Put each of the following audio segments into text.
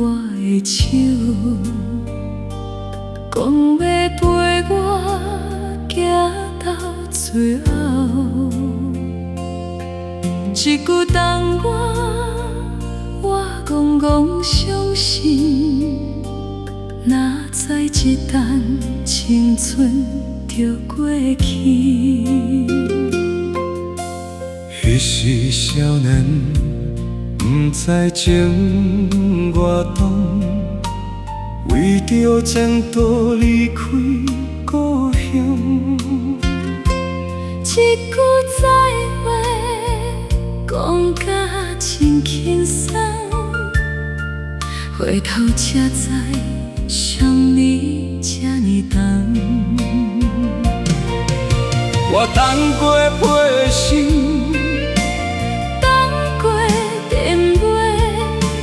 我的手，讲要陪我行到最后。一句等我戆戆相信，哪知一旦青春就过去。彼时少年，不知情外动，为着前途离开故乡。一句再会，讲甲真轻松，回头才知相离这呢重。我等过悲心，等过电话，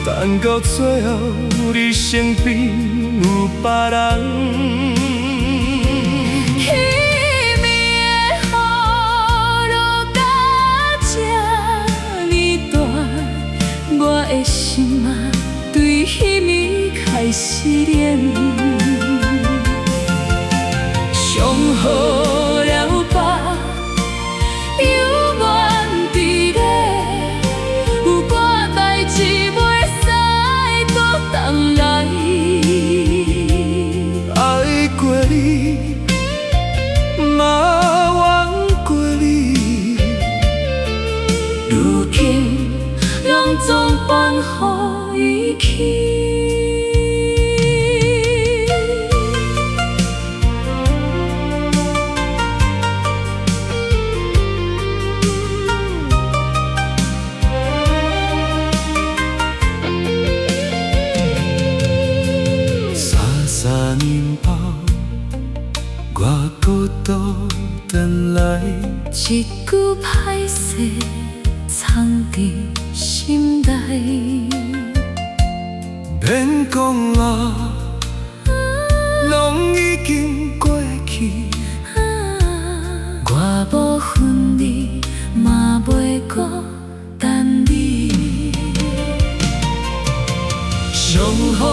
等到最后你身边有别人。彼暝的雨落到这呢大，我的心啊，对彼暝开始恋。上好了吧，永远伫咧，有我代志袂使搁重来。爱过你，嘛怨过你，如今拢总放乎伊去。3年后，我孤独回来，一句歹势藏伫心内，免讲啦，拢已经过去。我无分你，嘛袂搁等你。上好